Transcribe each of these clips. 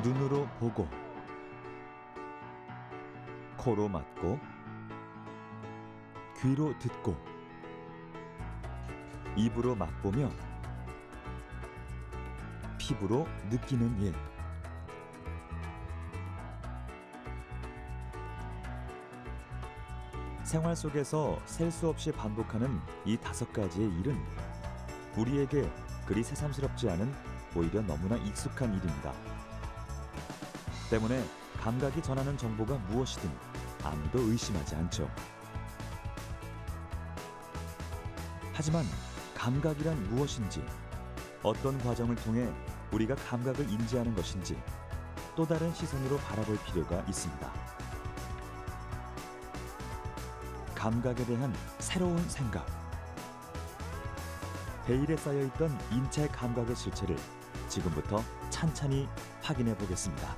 눈으로 보고, 코로 맡고, 귀로 듣고, 입으로 맛보며, 피부로 느끼는 일. 생활 속에서 셀 수 없이 반복하는 이 5가지의 일은 우리에게 그리 새삼스럽지 않은, 오히려 너무나 익숙한 일입니다. 때문에 감각이 전하는 정보가 무엇이든 아무도 의심하지 않죠. 하지만 감각이란 무엇인지, 어떤 과정을 통해 우리가 감각을 인지하는 것인지 또 다른 시선으로 바라볼 필요가 있습니다. 감각에 대한 새로운 생각. 베일에 쌓여있던 인체 감각의 실체를 지금부터 찬찬히 확인해 보겠습니다.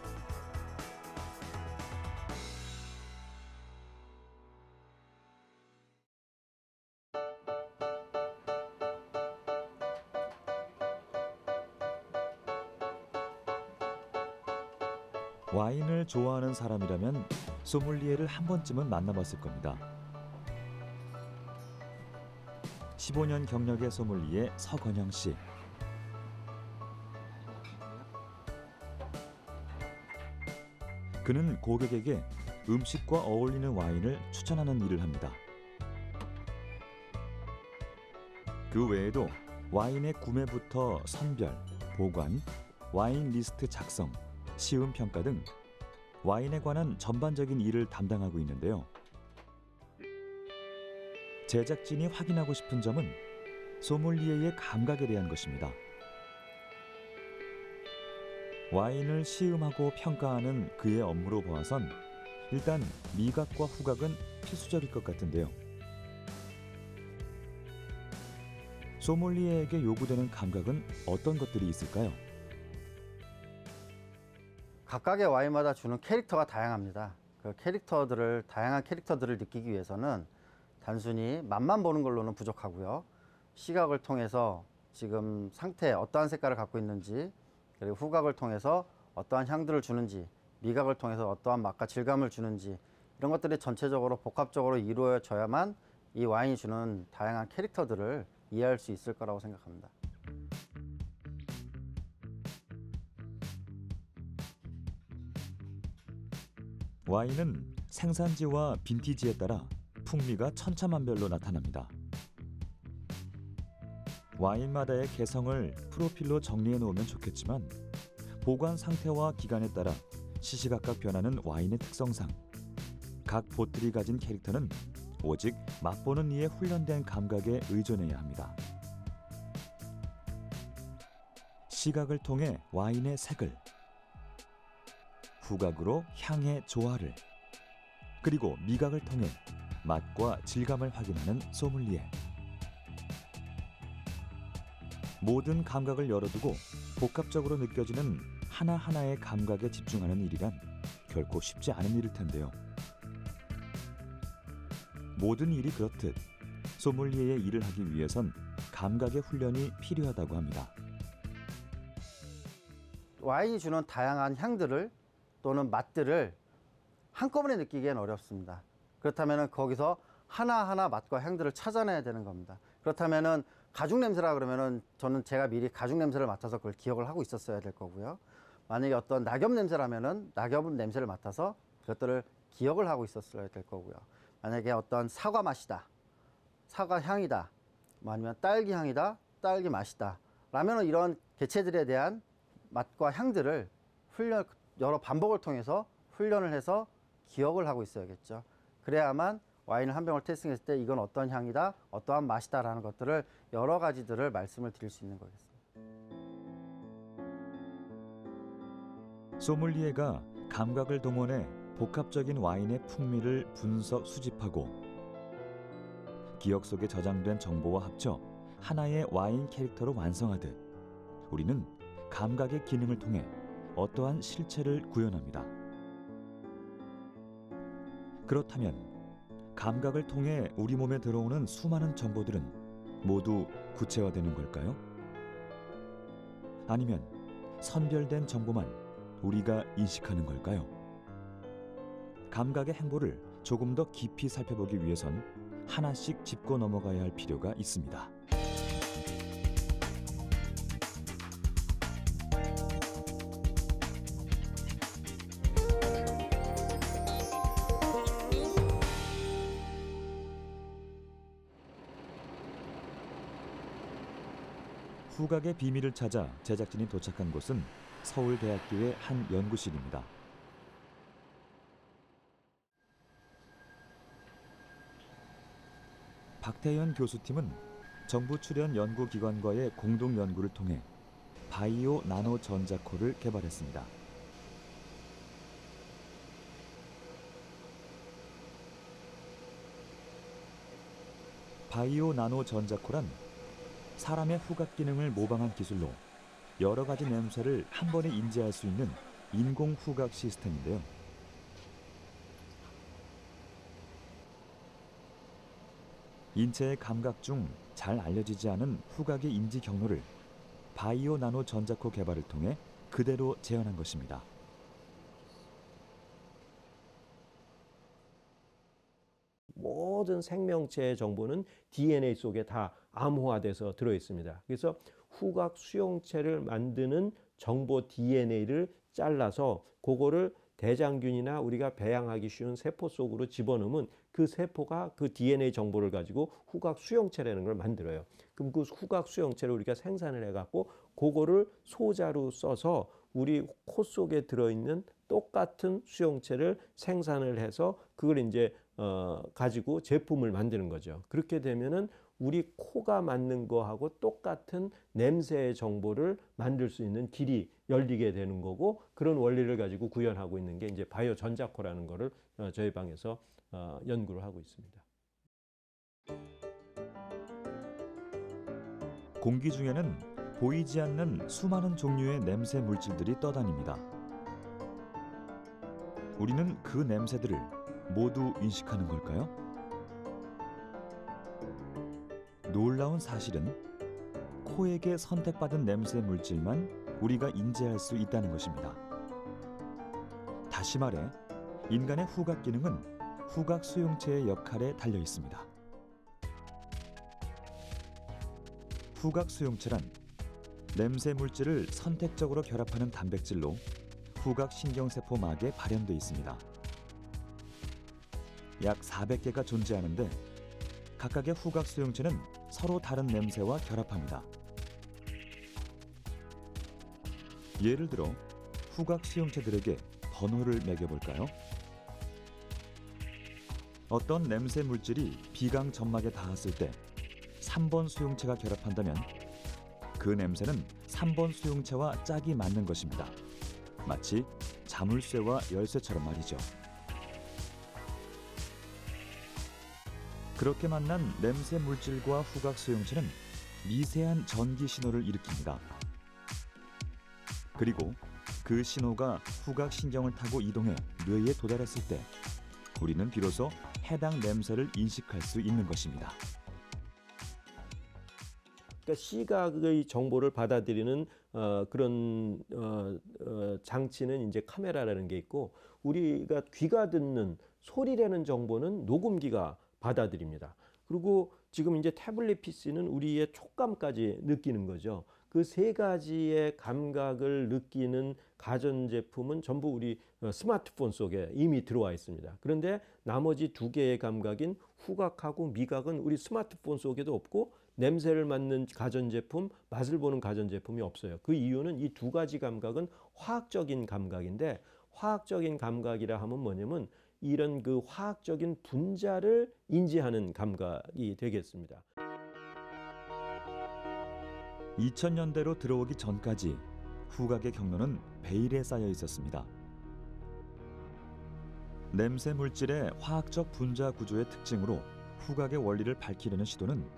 와인을 좋아하는 사람이라면 소믈리에를 한 번쯤은 만나봤을 겁니다. 15년 경력의 소믈리에 서건영 씨. 그는 고객에게 음식과 어울리는 와인을 추천하는 일을 합니다. 그 외에도 와인의 구매부터 선별, 보관, 와인 리스트 작성, 시음 평가 등 와인에 관한 전반적인 일을 담당하고 있는데요. 제작진이 확인하고 싶은 점은 소믈리에의 감각에 대한 것입니다. 와인을 시음하고 평가하는 그의 업무로 보아선 일단 미각과 후각은 필수적일 것 같은데요. 소믈리에에게 요구되는 감각은 어떤 것들이 있을까요? 각각의 와인마다 주는 캐릭터가 다양합니다. 그 다양한 캐릭터들을 느끼기 위해서는 단순히 맛만 보는 걸로는 부족하고요. 시각을 통해서 지금 상태에 어떠한 색깔을 갖고 있는지, 그리고 후각을 통해서 어떠한 향들을 주는지, 미각을 통해서 어떠한 맛과 질감을 주는지, 이런 것들이 전체적으로 복합적으로 이루어져야만 이 와인이 주는 다양한 캐릭터들을 이해할 수 있을 거라고 생각합니다. 와인은 생산지와 빈티지에 따라 풍미가 천차만별로 나타납니다. 와인마다의 개성을 프로필로 정리해 놓으면 좋겠지만 보관 상태와 기간에 따라 시시각각 변하는 와인의 특성상 각 보틀이 가진 캐릭터는 오직 맛보는 이의 훈련된 감각에 의존해야 합니다. 시각을 통해 와인의 색을, 후각으로 향의 조화를, 그리고 미각을 통해 맛과 질감을 확인하는 소믈리에. 모든 감각을 열어두고 복합적으로 느껴지는 하나하나의 감각에 집중하는 일이란 결코 쉽지 않은 일일 텐데요. 모든 일이 그렇듯 소믈리에의 일을 하기 위해선 감각의 훈련이 필요하다고 합니다. 와인이 주는 다양한 향들을 또는 맛들을 한꺼번에 느끼기엔 어렵습니다. 그렇다면 거기서 하나하나 맛과 향들을 찾아내야 되는 겁니다. 그렇다면 가죽 냄새라 그러면은 제가 미리 가죽 냄새를 맡아서 그걸 기억을 하고 있었어야 될 거고요. 만약에 어떤 낙엽 냄새라면은 낙엽 냄새를 맡아서 그것들을 기억을 하고 있었어야 될 거고요. 만약에 어떤 사과 맛이다, 사과 향이다, 아니면 딸기 향이다, 딸기 맛이다 라면은 이런 개체들에 대한 맛과 향들을 여러 반복을 통해서 훈련을 해서 기억을 하고 있어야겠죠. 그래야만 와인을 한 병을 테이스팅했을 때 이건 어떤 향이다, 어떠한 맛이다 라는 것들을 여러 가지들을 말씀을 드릴 수 있는 거겠습니다. 소믈리에가 감각을 동원해 복합적인 와인의 풍미를 분석 수집하고 기억 속에 저장된 정보와 합쳐 하나의 와인 캐릭터로 완성하듯 우리는 감각의 기능을 통해 어떠한 실체를 구현합니다. 그렇다면 감각을 통해 우리 몸에 들어오는 수많은 정보들은 모두 구체화되는 걸까요? 아니면 선별된 정보만 우리가 인식하는 걸까요? 감각의 행보를 조금 더 깊이 살펴보기 위해선 하나씩 짚고 넘어가야 할 필요가 있습니다. 후각의 비밀을 찾아 제작진이 도착한 곳은 서울대학교의 한 연구실입니다. 박태현 교수팀은 정부 출연 연구기관과의 공동 연구를 통해 바이오 나노 전자코를 개발했습니다. 바이오 나노 전자코란 사람의 후각 기능을 모방한 기술로 여러 가지 냄새를 한 번에 인지할 수 있는 인공 후각 시스템인데요. 인체의 감각 중 잘 알려지지 않은 후각의 인지 경로를 바이오 나노 전자코 개발을 통해 그대로 재현한 것입니다. 모든 생명체의 정보는 DNA 속에 다 암호화돼서 들어 있습니다. 그래서 후각 수용체를 만드는 정보 DNA를 잘라서 그거를 대장균이나 우리가 배양하기 쉬운 세포 속으로 집어넣으면 그 세포가 그 DNA 정보를 가지고 후각 수용체라는 걸 만들어요. 그럼 그 후각 수용체를 우리가 생산을 해갖고 그거를 소자로 써서 우리 코 속에 들어있는 똑같은 수용체를 생산을 해서 그걸 이제 가지고 제품을 만드는 거죠. 그렇게 되면은 우리 코가 맞는 거하고 똑같은 냄새의 정보를 만들 수 있는 길이 열리게 되는 거고, 그런 원리를 가지고 구현하고 있는 게 이제 바이오 전자코라는 거를 저희 방에서 연구를 하고 있습니다. 공기 중에는 보이지 않는 수많은 종류의 냄새 물질들이 떠다닙니다. 우리는 그 냄새들을 모두 인식하는 걸까요? 놀라운 사실은 코에게 선택받은 냄새 물질만 우리가 인지할 수 있다는 것입니다. 다시 말해, 인간의 후각 기능은 후각 수용체의 역할에 달려 있습니다. 후각 수용체란 냄새 물질을 선택적으로 결합하는 단백질로 후각 신경세포 막에 발현돼 있습니다. 약 400개가 존재하는데 각각의 후각 수용체는 서로 다른 냄새와 결합합니다. 예를 들어 후각 수용체들에게 번호를 매겨볼까요? 어떤 냄새 물질이 비강 점막에 닿았을 때 3번 수용체가 결합한다면 그 냄새는 3번 수용체와 짝이 맞는 것입니다. 마치 자물쇠와 열쇠처럼 말이죠. 그렇게 만난 냄새 물질과 후각 수용체는 미세한 전기 신호를 일으킵니다. 그리고 그 신호가 후각 신경을 타고 이동해 뇌에 도달했을 때 우리는 비로소 해당 냄새를 인식할 수 있는 것입니다. 그러니까 시각의 정보를 받아들이는 그런 장치는 이제 카메라라는 게 있고, 우리가 귀가 듣는 소리라는 정보는 녹음기가 받아들입니다. 그리고 지금 이제 태블릿 PC는 우리의 촉감까지 느끼는 거죠. 그 세 가지의 감각을 느끼는 가전제품은 전부 우리 스마트폰 속에 이미 들어와 있습니다. 그런데 나머지 두 개의 감각인 후각하고 미각은 우리 스마트폰 속에도 없고, 냄새를 맡는 가전제품, 맛을 보는 가전제품이 없어요. 그 이유는 이 두 가지 감각은 화학적인 감각인데, 화학적인 감각이라 하면 뭐냐면 이런 그 화학적인 분자를 인지하는 감각이 되겠습니다. 2000년대로 들어오기 전까지 후각의 경로는 베일에 쌓여 있었습니다. 냄새 물질의 화학적 분자 구조의 특징으로 후각의 원리를 밝히려는 시도는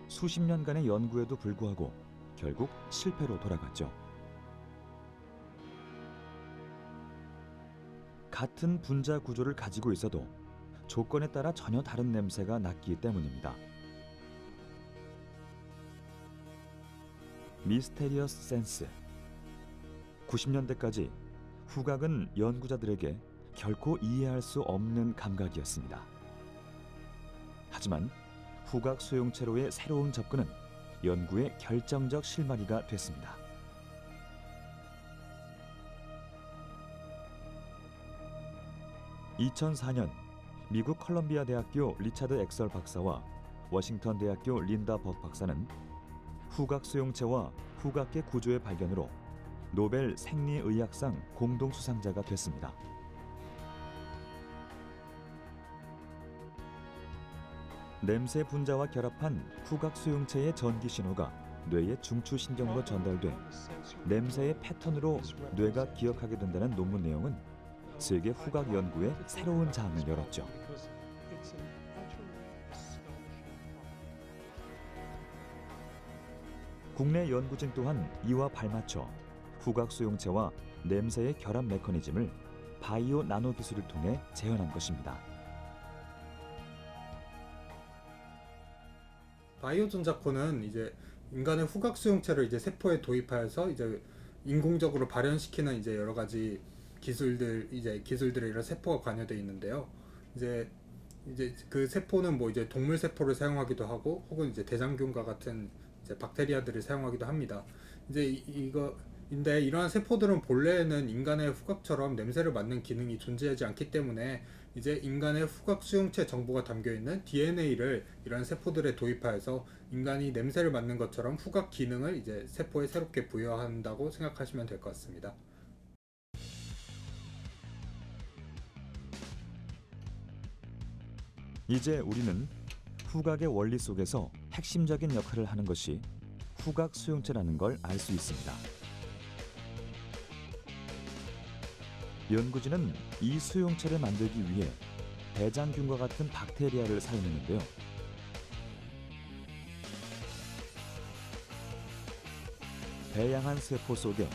수십 년간의 연구에도 불구하고 결국 실패로 돌아갔죠. 같은 분자 구조를 가지고 있어도 조건에 따라 전혀 다른 냄새가 났기 때문입니다. 미스테리어스 센스. 90년대까지 후각은 연구자들에게 결코 이해할 수 없는 감각이었습니다. 하지만 후각 수용체로의 새로운 접근은 연구의 결정적 실마리가 됐습니다. (2004년) 미국 컬럼비아 대학교 리차드 엑설 박사와 워싱턴 대학교 린다 벅 박사는 후각 수용체와 후각계 구조의 발견으로 노벨 생리의학상 공동 수상자가 됐습니다. 냄새 분자와 결합한 후각 수용체의 전기 신호가 뇌의 중추신경으로 전달돼 냄새의 패턴으로 뇌가 기억하게 된다는 논문 내용은 세계 후각 연구에 새로운 장을 열었죠. 국내 연구진 또한 이와 발맞춰 후각 수용체와 냄새의 결합 메커니즘을 바이오 나노 기술을 통해 재현한 것입니다. 바이오 전자코는 이제 인간의 후각 수용체를 이제 세포에 도입하여서 이제 인공적으로 발현시키는 이제 여러 가지 기술들에 이런 세포가 관여되어 있는데요. 이제 그 세포는 뭐 이제 동물 세포를 사용하기도 하고 혹은 이제 대장균과 같은 이제 박테리아들을 사용하기도 합니다. 근데 이러한 세포들은 본래는 인간의 후각처럼 냄새를 맡는 기능이 존재하지 않기 때문에 이제 인간의 후각 수용체 정보가 담겨 있는 DNA를 이런 세포들에 도입하여서 인간이 냄새를 맡는 것처럼 후각 기능을 이제 세포에 새롭게 부여한다고 생각하시면 될 것 같습니다. 이제 우리는 후각의 원리 속에서 핵심적인 역할을 하는 것이 후각 수용체라는 걸 알 수 있습니다. 연구진은 이 수용체를 만들기 위해 대장균과 같은 박테리아를 사용했는데요. 배양한 세포 속에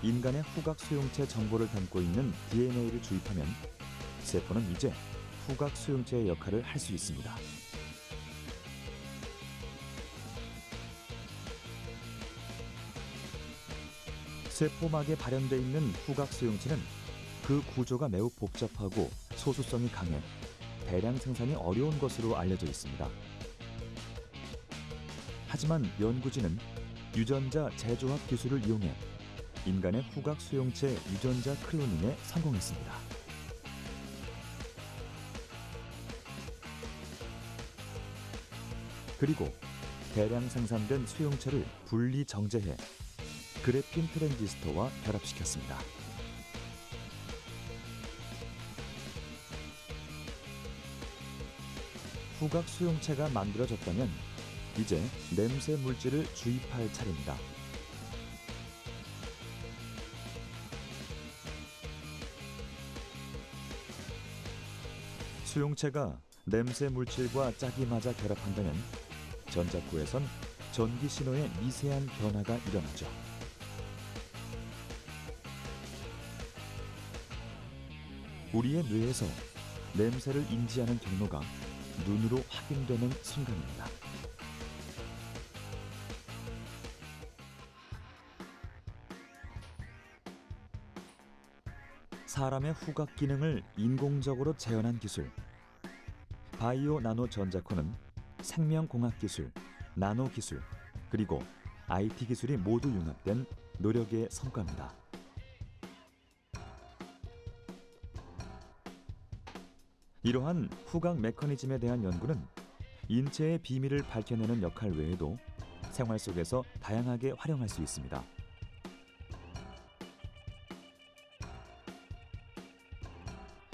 인간의 후각 수용체 정보를 담고 있는 DNA를 주입하면 세포는 이제 후각 수용체의 역할을 할 수 있습니다. 세포막에 발현돼 있는 후각 수용체는 그 구조가 매우 복잡하고 소수성이 강해 대량 생산이 어려운 것으로 알려져 있습니다. 하지만 연구진은 유전자 재조합 기술을 이용해 인간의 후각 수용체 유전자 클로닝에 성공했습니다. 그리고 대량 생산된 수용체를 분리 정제해 그래핀 트랜지스터와 결합시켰습니다. 후각 수용체가 만들어졌다면 이제 냄새 물질을 주입할 차례입니다. 수용체가 냄새 물질과 짝이 맞아 결합한다면 전자코에선 전기 신호의 미세한 변화가 일어나죠. 우리의 뇌에서 냄새를 인지하는 경로가 눈으로 확인되는 순간입니다. 사람의 후각 기능을 인공적으로 재현한 기술, 바이오 나노 전자코는 생명공학 기술, 나노 기술, 그리고 IT 기술이 모두 융합된 노력의 성과입니다. 이러한 후각 메커니즘에 대한 연구는 인체의 비밀을 밝혀내는 역할 외에도 생활 속에서 다양하게 활용할 수 있습니다.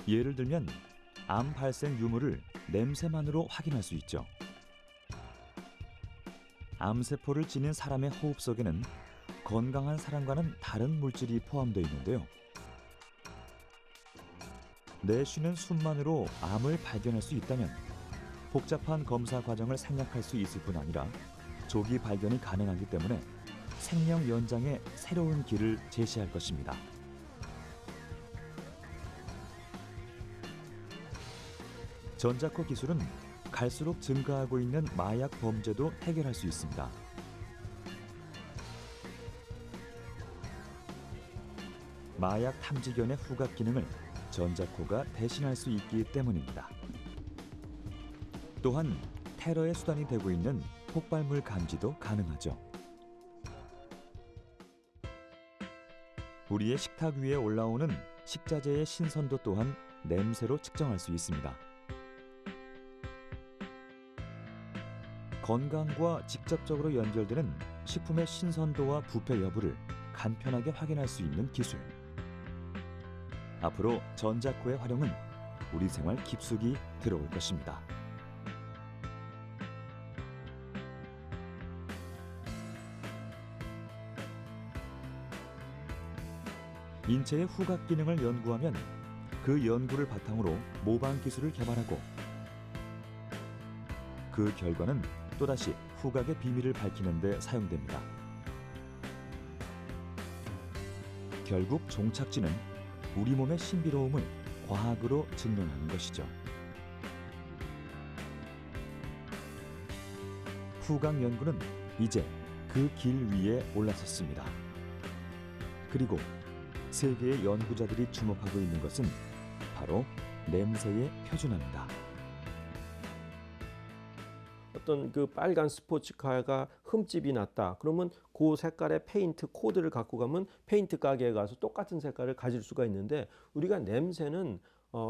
예를 들면 암 발생 유무를 냄새만으로 확인할 수 있죠. 암세포를 지닌 사람의 호흡 속에는 건강한 사람과는 다른 물질이 포함되어 있는데요. 내쉬는 숨만으로 암을 발견할 수 있다면 복잡한 검사 과정을 생략할 수 있을 뿐 아니라 조기 발견이 가능하기 때문에 생명 연장의 새로운 길을 제시할 것입니다. 전자코 기술은 갈수록 증가하고 있는 마약 범죄도 해결할 수 있습니다. 마약 탐지견의 후각 기능을 전자코가 대신할 수 있기 때문입니다. 또한 테러의 수단이 되고 있는 폭발물 감지도 가능하죠. 우리의 식탁 위에 올라오는 식자재의 신선도 또한 냄새로 측정할 수 있습니다. 건강과 직접적으로 연결되는 식품의 신선도와 부패 여부를 간편하게 확인할 수 있는 기술. 앞으로 전자코의 활용은 우리 생활 깊숙이 들어올 것입니다. 인체의 후각 기능을 연구하면 그 연구를 바탕으로 모방 기술을 개발하고 그 결과는 또다시 후각의 비밀을 밝히는 데 사용됩니다. 결국 종착지는 우리 몸의 신비로움을 과학으로 증명하는 것이죠. 후각 연구는 이제 그 길 위에 올라섰습니다. 그리고 세계의 연구자들이 주목하고 있는 것은 바로 냄새의 표준화입니다. 어떤 그 빨간 스포츠카가 흠집이 났다. 그러면 그 색깔의 페인트 코드를 갖고 가면 페인트 가게에 가서 똑같은 색깔을 가질 수가 있는데, 우리가 냄새는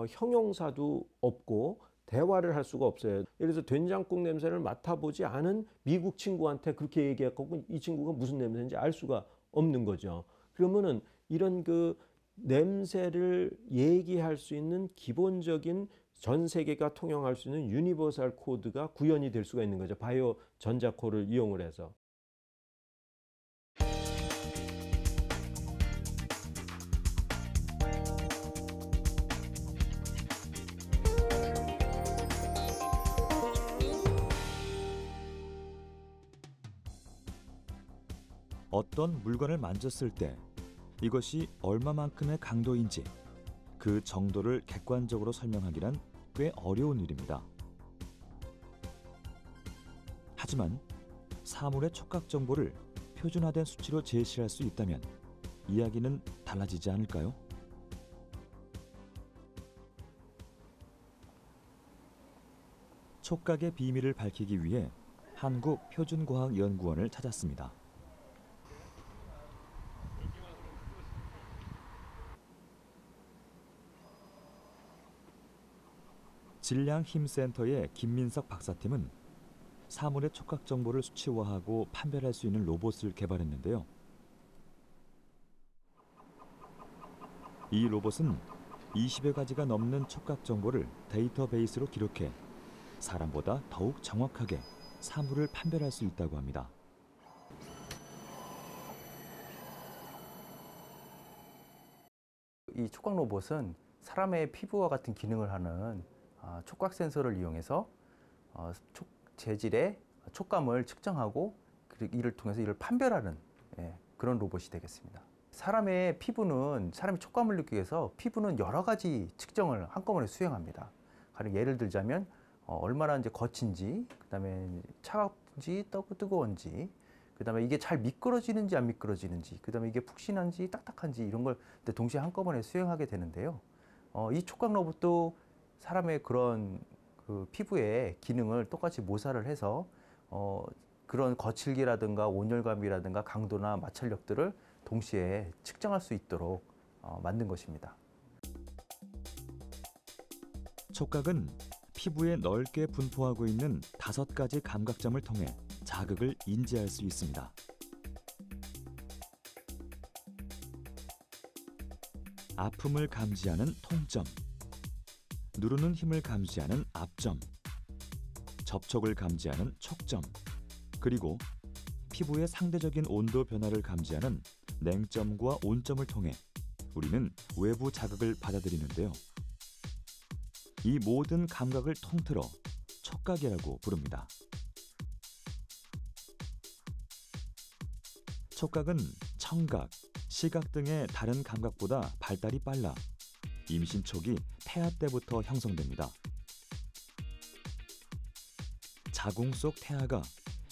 형용사도 없고 대화를 할 수가 없어요. 예를 들어서 된장국 냄새를 맡아보지 않은 미국 친구한테 그렇게 얘기했고 이 친구가 무슨 냄새인지 알 수가 없는 거죠. 그러면은 이런 그 냄새를 얘기할 수 있는 기본적인 전 세계가 통용할 수 있는 유니버설 코드가 구현이 될 수가 있는 거죠. 바이오 전자코를 이용을 해서. 어떤 물건을 만졌을 때 이것이 얼마만큼의 강도인지 그 정도를 객관적으로 설명하기란 꽤 어려운 일입니다. 하지만 사물의 촉각 정보를 표준화된 수치로 제시할 수 있다면 이야기는 달라지지 않을까요? 촉각의 비밀을 밝히기 위해 한국표준과학연구원을 찾았습니다. 질량힘센터의 김민석 박사팀은 사물의 촉각 정보를 수치화하고 판별할 수 있는 로봇을 개발했는데요. 이 로봇은 20여 가지가 넘는 촉각 정보를 데이터베이스로 기록해 사람보다 더욱 정확하게 사물을 판별할 수 있다고 합니다. 이 촉각 로봇은 사람의 피부와 같은 기능을 하는 촉각 센서를 이용해서 재질의 촉감을 측정하고 이를 통해서 이를 판별하는 그런 로봇이 되겠습니다. 사람의 피부는, 사람이 촉감을 느끼기 위해서 피부는 여러 가지 측정을 한꺼번에 수행합니다. 가령 예를 들자면 얼마나 이제 거친지, 그다음에 차갑지, 뜨거운지, 그다음에 이게 잘 미끄러지는지 안 미끄러지는지, 그다음에 이게 푹신한지 딱딱한지 이런 걸 동시에 한꺼번에 수행하게 되는데요. 이 촉각 로봇도 사람의 그런 그 피부의 기능을 똑같이 모사를 해서 그런 거칠기라든가 온열감이라든가 강도나 마찰력들을 동시에 측정할 수 있도록 만든 것입니다. 촉각은 피부에 넓게 분포하고 있는 5가지 감각점을 통해 자극을 인지할 수 있습니다. 아픔을 감지하는 통점, 누르는 힘을 감지하는 압점, 접촉을 감지하는 촉점, 그리고 피부의 상대적인 온도 변화를 감지하는 냉점과 온점을 통해 우리는 외부 자극을 받아들이는데요. 이 모든 감각을 통틀어 촉각이라고 부릅니다. 촉각은 청각, 시각 등의 다른 감각보다 발달이 빨라 임신 초기 태아 때부터 형성됩니다. 자궁 속 태아가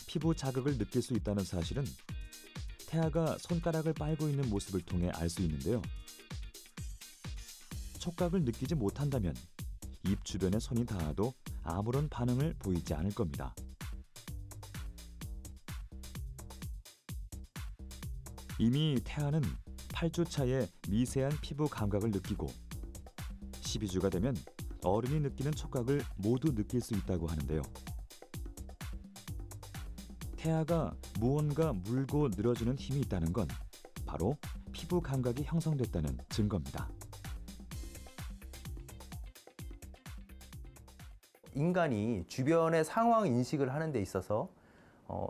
피부 자극을 느낄 수 있다는 사실은 태아가 손가락을 빨고 있는 모습을 통해 알 수 있는데요. 촉각을 느끼지 못한다면 입 주변에 손이 닿아도 아무런 반응을 보이지 않을 겁니다. 이미 태아는 8주 차에 미세한 피부 감각을 느끼고 12주가 되면 어른이 느끼는 촉각을 모두 느낄 수 있다고 하는데요. 태아가 무언가 물고 늘어지는 힘이 있다는 건 바로 피부 감각이 형성됐다는 증거입니다. 인간이 주변의 상황 인식을 하는 데 있어서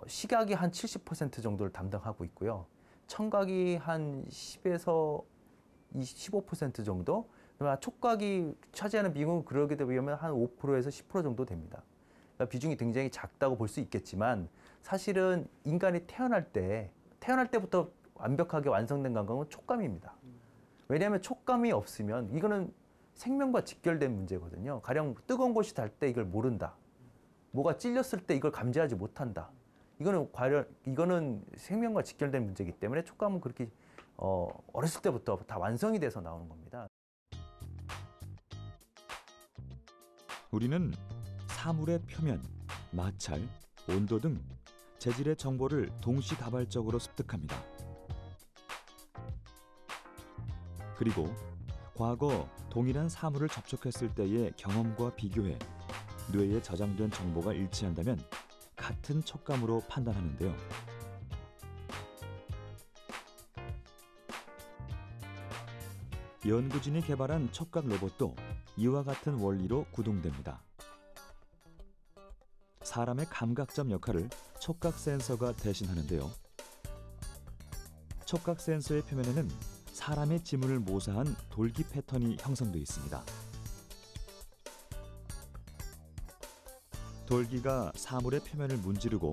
시각이 한 70% 정도를 담당하고 있고요. 청각이 한 10에서 15% 정도, 촉각이 차지하는 비중은 그러게 되면 한 5%에서 10% 정도 됩니다. 그러니까 비중이 굉장히 작다고 볼 수 있겠지만 사실은 인간이 태어날 때부터 완벽하게 완성된 감각은 촉감입니다. 왜냐하면 촉감이 없으면 이거는 생명과 직결된 문제거든요. 가령 뜨거운 곳이 닿을 때 이걸 모른다. 뭐가 찔렸을 때 이걸 감지하지 못한다. 이거는 생명과 직결된 문제이기 때문에 촉감은 그렇게 어렸을 때부터 다 완성이 돼서 나오는 겁니다. 우리는 사물의 표면, 마찰, 온도 등 재질의 정보를 동시다발적으로 습득합니다. 그리고 과거 동일한 사물을 접촉했을 때의 경험과 비교해 뇌에 저장된 정보가 일치한다면 같은 촉감으로 판단하는데요. 연구진이 개발한 촉각 로봇도 이와 같은 원리로 구동됩니다. 사람의 감각점 역할을 촉각 센서가 대신하는데요. 촉각 센서의 표면에는 사람의 지문을 모사한 돌기 패턴이 형성되어 있습니다. 돌기가 사물의 표면을 문지르고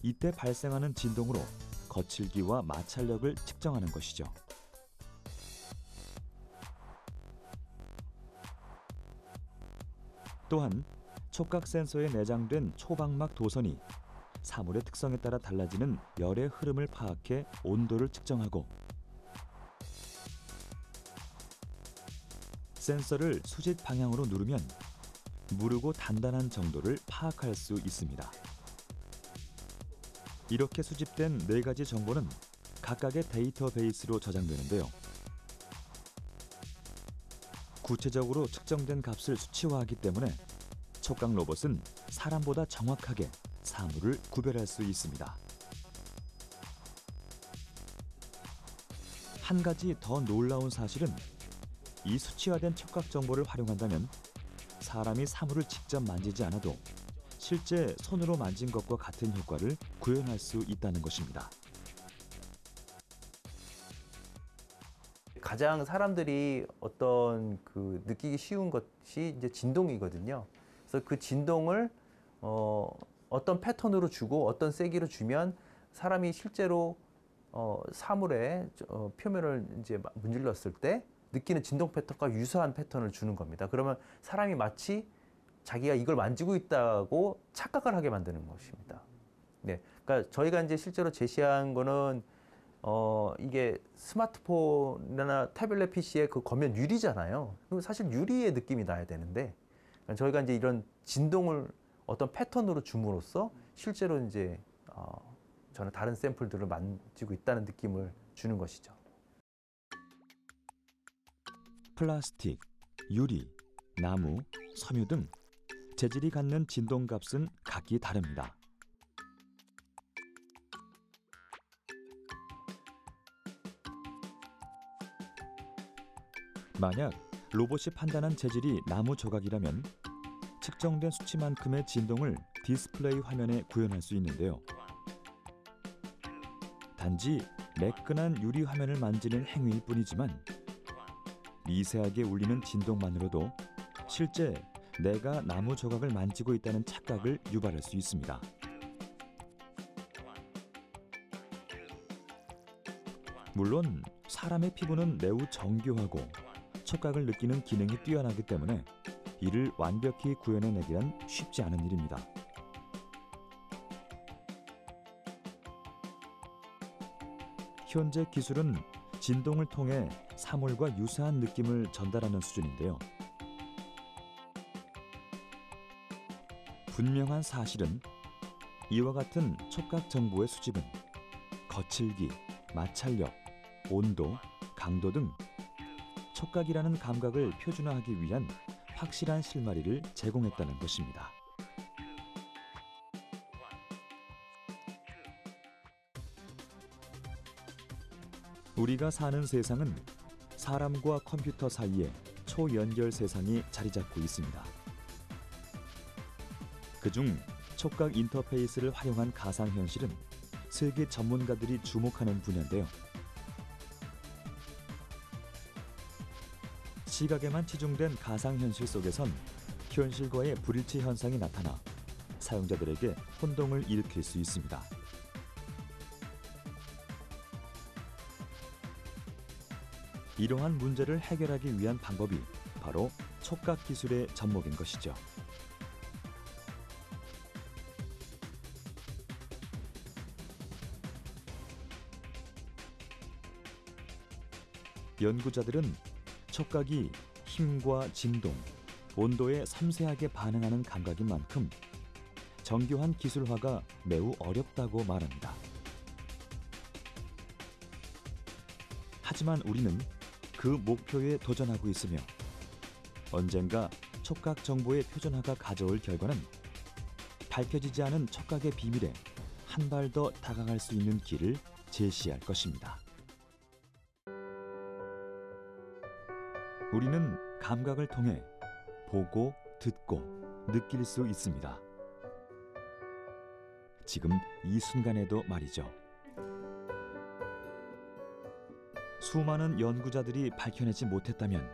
이때 발생하는 진동으로 거칠기와 마찰력을 측정하는 것이죠. 또한 촉각 센서에 내장된 초방막 도선이 사물의 특성에 따라 달라지는 열의 흐름을 파악해 온도를 측정하고 센서를 수직 방향으로 누르면 무르고 단단한 정도를 파악할 수 있습니다. 이렇게 수집된 4가지 정보는 각각의 데이터베이스로 저장되는데요. 구체적으로 측정된 값을 수치화하기 때문에 촉각 로봇은 사람보다 정확하게 사물을 구별할 수 있습니다. 한 가지 더 놀라운 사실은 이 수치화된 촉각 정보를 활용한다면 사람이 사물을 직접 만지지 않아도 실제 손으로 만진 것과 같은 효과를 구현할 수 있다는 것입니다. 가장 사람들이 느끼기 쉬운 것이 이제 진동이거든요. 그래서 그 진동을 어떤 패턴으로 주고 어떤 세기로 주면 사람이 실제로 사물의 표면을 이제 문질렀을 때 느끼는 진동 패턴과 유사한 패턴을 주는 겁니다. 그러면 사람이 마치 자기가 이걸 만지고 있다고 착각을 하게 만드는 것입니다. 네, 그러니까 저희가 이제 실제로 제시한 거는 이게 스마트폰이나 태블릿 PC의 그 겉면 유리잖아요. 그럼 사실 유리의 느낌이 나야 되는데 저희가 이제 이런 진동을 어떤 패턴으로 줌으로써 실제로 이제 저는 다른 샘플들을 만지고 있다는 느낌을 주는 것이죠. 플라스틱, 유리, 나무, 섬유 등 재질이 갖는 진동값은 각기 다릅니다. 만약 로봇이 판단한 재질이 나무 조각이라면 측정된 수치만큼의 진동을 디스플레이 화면에 구현할 수 있는데요. 단지 매끈한 유리 화면을 만지는 행위일 뿐이지만 미세하게 울리는 진동만으로도 실제 내가 나무 조각을 만지고 있다는 착각을 유발할 수 있습니다. 물론 사람의 피부는 매우 정교하고 촉각을 느끼는 기능이 뛰어나기 때문에 이를 완벽히 구현해내기란 쉽지 않은 일입니다. 현재 기술은 진동을 통해 사물과 유사한 느낌을 전달하는 수준인데요. 분명한 사실은 이와 같은 촉각 정보의 수집은 거칠기, 마찰력, 온도, 강도 등 촉각이라는 감각을 표준화하기 위한 확실한 실마리를 제공했다는 것입니다. 우리가 사는 세상은 사람과 컴퓨터 사이에 초연결 세상이 자리 잡고 있습니다. 그중 촉각 인터페이스를 활용한 가상현실은 세계 전문가들이 주목하는 분야인데요. 시각에만 치중된 가상현실 속에선 현실과의 불일치 현상이 나타나 사용자들에게 혼동을 일으킬 수 있습니다. 이러한 문제를 해결하기 위한 방법이 바로 촉각 기술의 접목인 것이죠. 연구자들은 촉각이 힘과 진동, 온도에 섬세하게 반응하는 감각인 만큼 정교한 기술화가 매우 어렵다고 말합니다. 하지만 우리는 그 목표에 도전하고 있으며 언젠가 촉각 정보의 표준화가 가져올 결과는 밝혀지지 않은 촉각의 비밀에 한 발 더 다가갈 수 있는 길을 제시할 것입니다. 우리는 감각을 통해 보고, 듣고, 느낄 수 있습니다. 지금 이 순간에도 말이죠. 수많은 연구자들이 밝혀내지 못했다면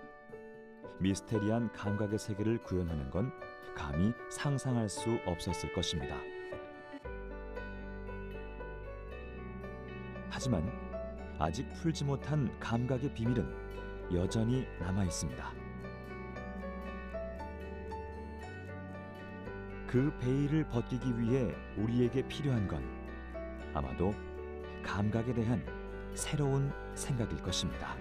미스테리한 감각의 세계를 구현하는 건 감히 상상할 수 없었을 것입니다. 하지만 아직 풀지 못한 감각의 비밀은 여전히 남아 있습니다. 그 베일을 벗기기 위해 우리에게 필요한 건 아마도 감각에 대한 새로운 생각일 것입니다.